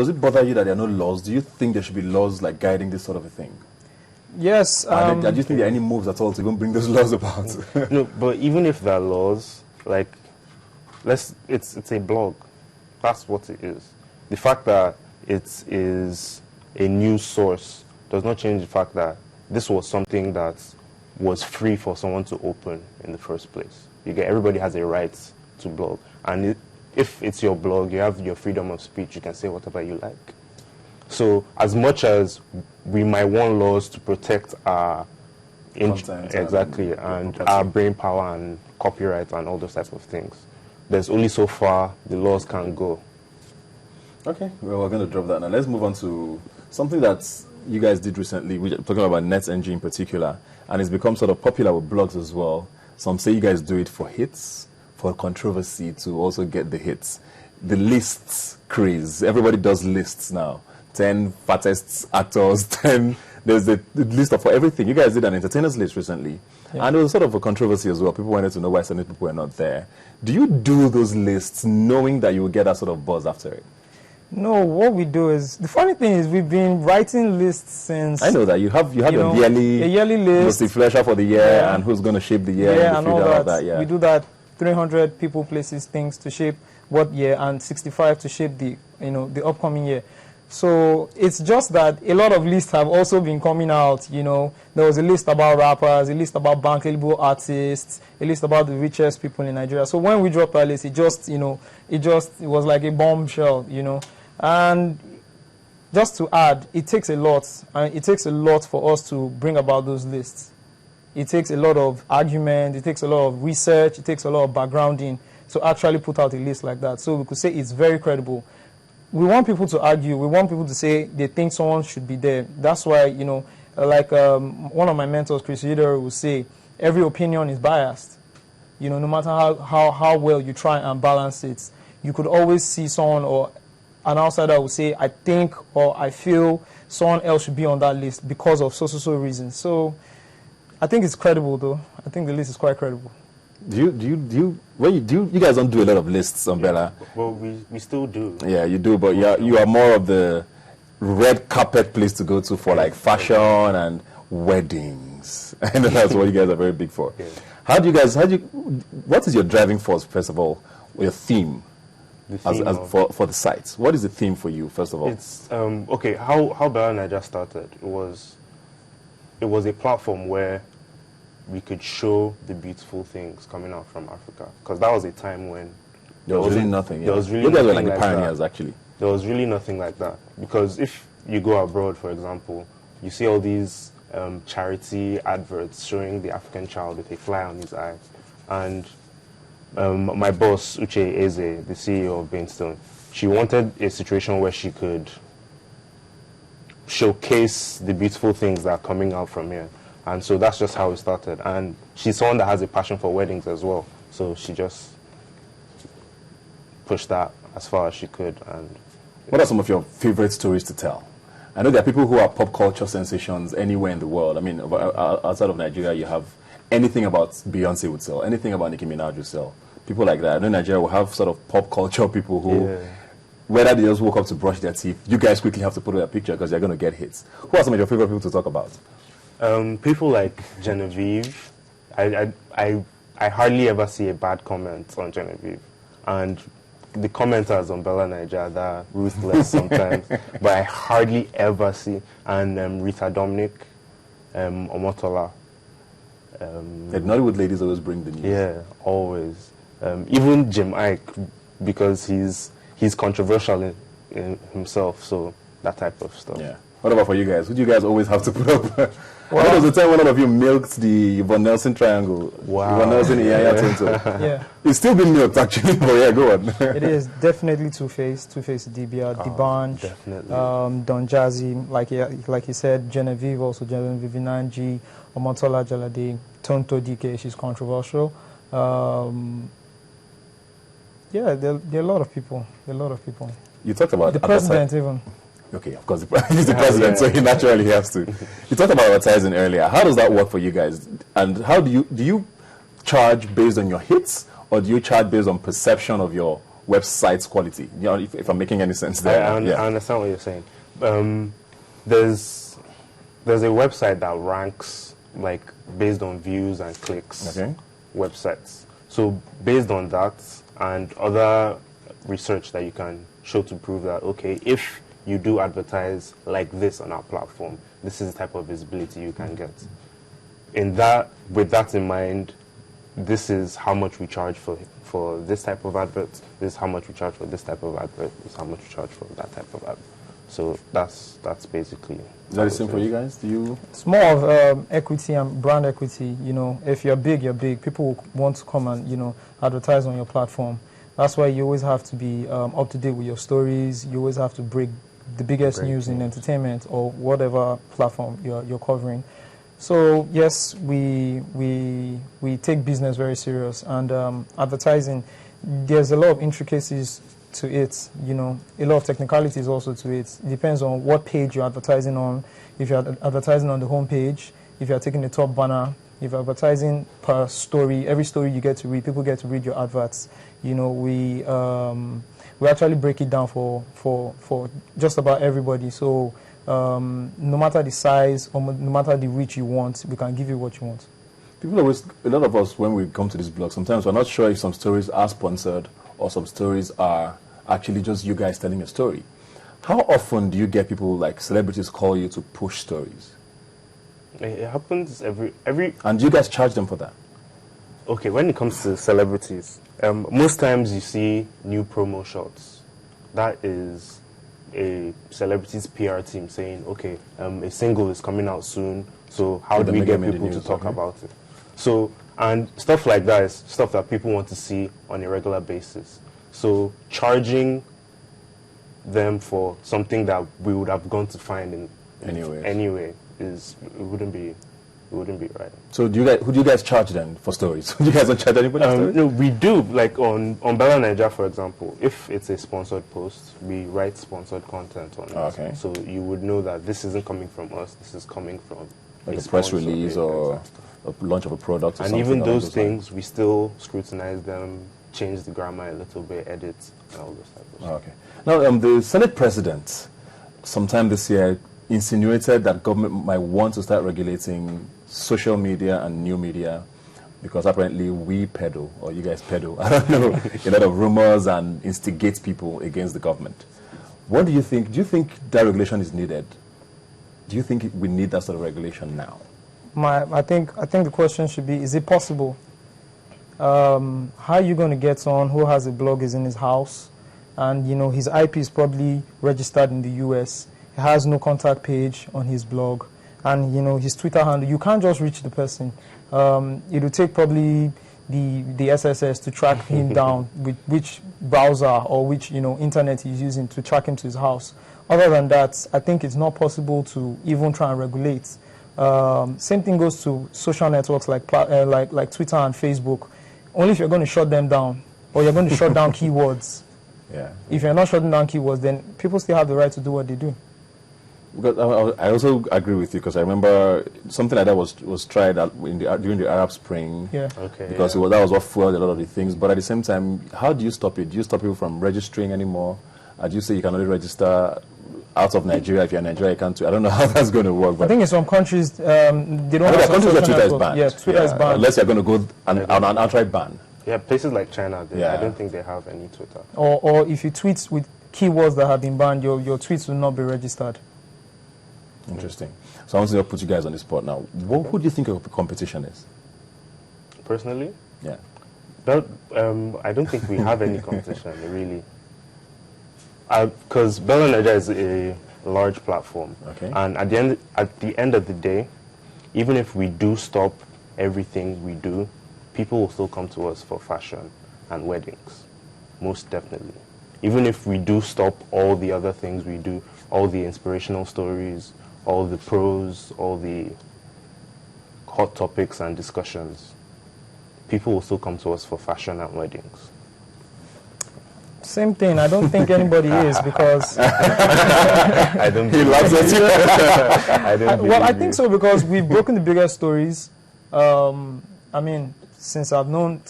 Does it bother you that there are no laws? Do you think there should be laws like guiding this sort of a thing? Yes. Do you think there are any moves at all to even bring those laws about? No, but even if there are laws, like, it's a blog. That's what it is. The fact that it is a news source does not change the fact that this was something that was free for someone to open in the first place. Everybody has a right to blog, and if it's your blog, you have your freedom of speech. You can say whatever you like. So as much as we might want laws to protect our Content and our brain power and copyright and all those types of things, there's only so far the laws can go. Okay, well, we're going to drop that now. Let's move on to something that you guys did recently. We're talking about NetNG in particular, and it's become sort of popular with blogs as well. Some say you guys do it for hits, for controversy, to also get the hits. The lists craze. Everybody does lists now. 10 fattest actors, 10. There's the list for everything. You guys did an entertainers list recently. Yeah. And there was sort of a controversy as well. People wanted to know why certain people were not there. Do you do those lists knowing that you will get that sort of buzz after it? No, what we do is, the funny thing is we've been writing lists since... I know that. You have a yearly list. Most influential for the year and who's going to shape the year. Yeah, and all that. Yeah. We do that. 300 people, places, things to shape what year, and 65 to shape the upcoming year. So it's just that a lot of lists have also been coming out. There was a list about rappers, a list about bankable artists, a list about the richest people in Nigeria. So when we dropped our list, it was like a bombshell, And just to add, it takes a lot, and it takes a lot for us to bring about those lists. It takes a lot of argument, it takes a lot of research, it takes a lot of backgrounding to actually put out a list like that. So we could say it's very credible. We want people to argue. We want people to say they think someone should be there. That's why, one of my mentors, Chris Yidero, will say, every opinion is biased. No matter how well you try and balance it, you could always see someone or an outsider will say, I think or I feel someone else should be on that list because of so reasons. So I think it's credible, though. I think the list is quite credible. You guys don't do a lot of lists, Umbrella? Well, we still do. Yeah, you do, but you are more of the red carpet place to go to for like fashion and weddings. I know that's what you guys are very big for. Yeah. What is your driving force, first of all, or your theme, for the site? What is the theme for you, first of all? It's, okay, how Bella Niger started, it was a platform where we could show the beautiful things coming out from Africa, because that was a time when there was really nothing. There was really you guys were like the pioneers, that. Actually. There was really nothing like that, because if you go abroad, for example, you see all these charity adverts showing the African child with a fly on his eye, and my boss Uche Eze, the CEO of Bainstone, she wanted a situation where she could showcase the beautiful things that are coming out from here. And so that's just how it started. And she's someone that has a passion for weddings as well. So she just pushed that as far as she could. And what are some of your favorite stories to tell? I know there are people who are pop culture sensations anywhere in the world. I mean, outside of Nigeria, you have anything about Beyonce would sell, anything about Nicki Minaj would sell. People like that. I know Nigeria will have sort of pop culture people who, whether they just woke up to brush their teeth, you guys quickly have to put in a picture because they're going to get hits. Who are some of your favorite people to talk about? People like Genevieve. I hardly ever see a bad comment on Genevieve. And the commenters on Bella Niger, they're ruthless sometimes, but I hardly ever see. And Rita Dominic, Omotola. The Nollywood ladies always bring the news. Yeah, always. Even Jim Ike, because he's controversial in himself, so that type of stuff. Yeah. What about for you guys? Who do you guys always have to put up? Well, there was a time one of you milked the Von Nelson triangle. Wow. Von Nelson, Yeah. It's still been milked, actually, but yeah, go on. It is definitely Two-Face DBR, D'banj, definitely. Don Jazzy, like he said, Genevieve, also Genevieve Nanji, Omotola Jalade, Tonto DK, she's controversial. Yeah, there are a lot of people. You talked about the president even. Okay, of course, he's the president, so he naturally has to. You talked about advertising earlier. How does that work for you guys? And how do you charge based on your hits, or do you charge based on perception of your website's quality. You know, if I'm making any sense there. I understand what you're saying. There's a website that ranks like based on views and clicks. Okay. Websites. So based on that and other research that you can show to prove that, okay, if you do advertise like this on our platform, this is the type of visibility you can get. With that in mind, this is how much we charge for this type of advert, this is how much we charge for this type of advert, this is how much we charge for that type of advert. So that's basically. Is that the same for you guys? Do you? It's more of equity and brand equity. You know, if you're big, you're big. People will want to come and, you know, advertise on your platform. That's why you always have to be up to date with your stories. You always have to break the biggest news in entertainment or whatever platform you're covering. So yes, we take business very serious, and advertising, there's a lot of intricacies to it, you know, a lot of technicalities also to it. It depends on what page you're advertising on. If you're advertising on the home page, if you're taking the top banner, if you're advertising per story, every story you get to read, people get to read your adverts. You know, we actually break it down for just about everybody. So no matter the size or no matter the reach you want, we can give you what you want. People always, a lot of us, when we come to this blog, sometimes we're not sure if some stories are sponsored or some stories are actually just you guys telling a story. How often do you get people like celebrities call you to push stories? It happens every. And do you guys charge them for that? Okay, when it comes to celebrities, most times you see new promo shots. That is a celebrity's PR team saying, okay, a single is coming out soon, so how do we get people to talk about it? So, and stuff like that is stuff that people want to see on a regular basis. So charging them for something that we would have gone to find anyway it wouldn't be right. So who do you guys charge then for stories? You guys don't charge anybody for stories? No, we do. Like on Bella Nigeria, for example, if it's a sponsored post, we write sponsored content on it. Okay. So you would know that this isn't coming from us, this is coming from like a press release or a launch of a product or and something. even those things, we still scrutinize them, change the grammar a little bit, edit, and all those types of stuff. Okay. Now, the Senate President, sometime this year, insinuated that government might want to start regulating social media and new media because apparently we peddle, or you guys peddle, I don't know, a lot of rumors and instigate people against the government. What do you think? Do you think that regulation is needed? Do you think we need that sort of regulation now? I think the question should be, is it possible? How are you going to get someone who has a blog is in his house and, you know, his IP is probably registered in the US, he has no contact page on his blog, and, you know, his Twitter handle, you can't just reach the person. It will take probably the SSS to track him down with which browser or which, you know, internet he's using to track him to his house. Other than that, I think it's not possible to even try and regulate. Same thing goes to social networks like Twitter and Facebook. Only if you're going to shut them down or you're going to shut down keywords. Yeah. If you're not shutting down keywords, then people still have the right to do what they do. Because I also agree with you, because I remember something like that was tried during the Arab Spring. Yeah. Okay. Because that was what fueled a lot of the things. But at the same time, how do you stop it? Do you stop people from registering anymore? Do you say you can only register out of Nigeria? If you're in Nigeria, you can't. I don't know how that's going to work. But I think in some countries, they don't have there are countries where social Twitter is networks. banned. Yeah, Twitter is banned. Unless you're going to go on an outright ban. Yeah, places like China, Yeah. I don't think they have any Twitter. Or if you tweet with keywords that have been banned, your tweets will not be registered. Interesting. So I want to put you guys on the spot now. Who do you think your competition is? Personally, Yeah. I don't think we have any competition, really. Because Bella Nigeria is a large platform. Okay. And at the end of the day, even if we do stop everything we do, people will still come to us for fashion and weddings, most definitely. Even if we do stop all the other things we do, all the inspirational stories, all the pros, all the hot topics and discussions, people will still come to us for fashion and weddings. Same thing. I don't think anybody is, because I don't. He loves it. I don't. Well, I think so, because we've broken the biggest stories. I mean, since I've known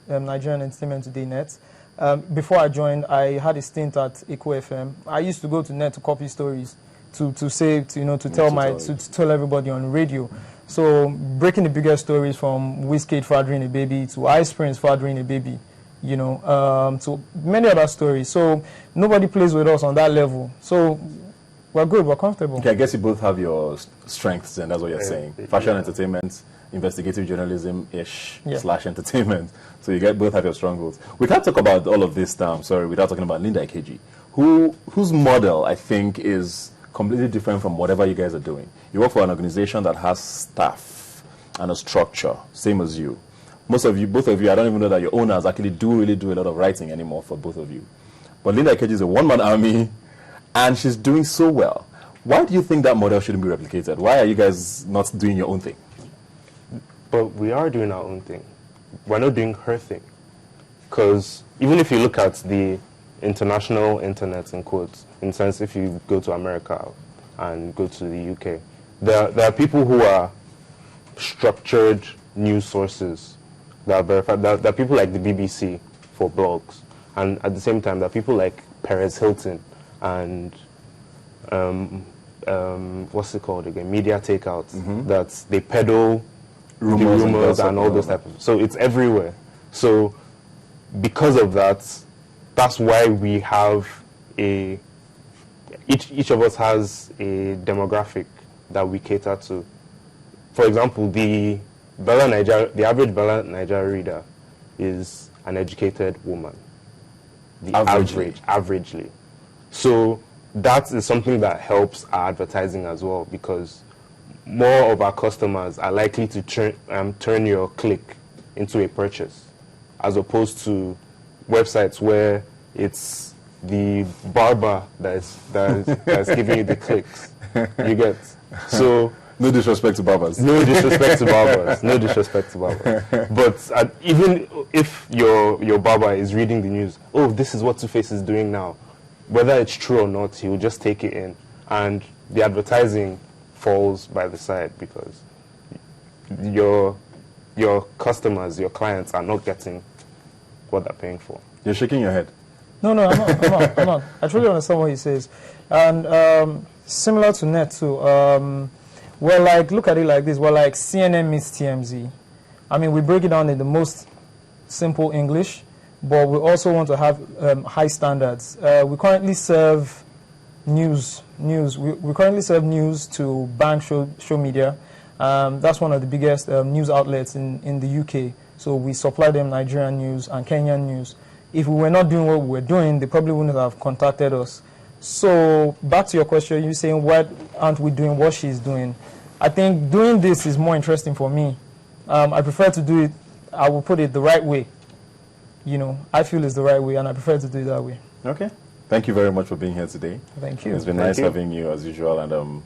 Nigerian Entertainment Today Net, before I joined, I had a stint at Eco FM. I used to go to net to copy stories, to tell everybody on the radio. So breaking the biggest stories from Wizkid fathering a baby to Ice Prince fathering a baby, to many other stories. So nobody plays with us on that level. So we're good, we're comfortable. Okay, I guess you both have your strengths, and that's what you're saying. Fashion, entertainment, investigative journalism-ish / entertainment. So you both have your strongholds. We can't talk about all of this, without talking about Linda Ikeji, whose model, I think, is completely different from whatever you guys are doing. You work for an organization that has staff and a structure, same as you. Both of you, I don't even know that your owners actually really do a lot of writing anymore for both of you. But Linda Ikeji is a one-man army, and she's doing so well. Why do you think that model shouldn't be replicated? Why are you guys not doing your own thing? But we are doing our own thing. We're not doing her thing. Because even if you look at the international internet, in quotes, in the sense if you go to America and go to the UK, there are people who are structured news sources that are verified. There are people like the BBC for blogs. And at the same time, there are people like Perez Hilton and what's it called again? Media takeouts. That they peddle rumors and all those types of. So it's everywhere. So because of that, that's why we have each of us has a demographic that we cater to. For example, the average Bella Nigeria reader is an educated woman. Averagely. So that is something that helps our advertising as well, because more of our customers are likely to turn your click into a purchase, as opposed to websites where it's the barber that's giving you the clicks. You get? So no disrespect to barbers. No disrespect to barbers. No disrespect to barbers. But even if your barber is reading the news, oh, this is what Two-Face is doing now, whether it's true or not, he will just take it in, and the advertising falls by the side because your customers, your clients are not getting what they're paying for. You're shaking your head. No, I'm not. I truly understand what he says. And similar to Net too, we're like, look at it like this, we're like CNN meets TMZ. I mean, we break it down in the most simple English, but we also want to have high standards. We currently serve news. We currently serve news to bank show media. That's one of the biggest news outlets in the UK. So we supply them Nigerian news and Kenyan news. If we were not doing what we were doing, they probably wouldn't have contacted us. So back to your question, you're saying, why aren't we doing what she's doing? I think doing this is more interesting for me. I prefer to do it, I will put it the right way. I feel it's the right way, and I prefer to do it that way. Okay. Thank you very much for being here today. Thank you. It's been nice having you as usual, and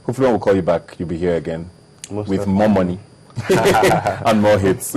hopefully when we call you back, you'll be here again with more money and more hits.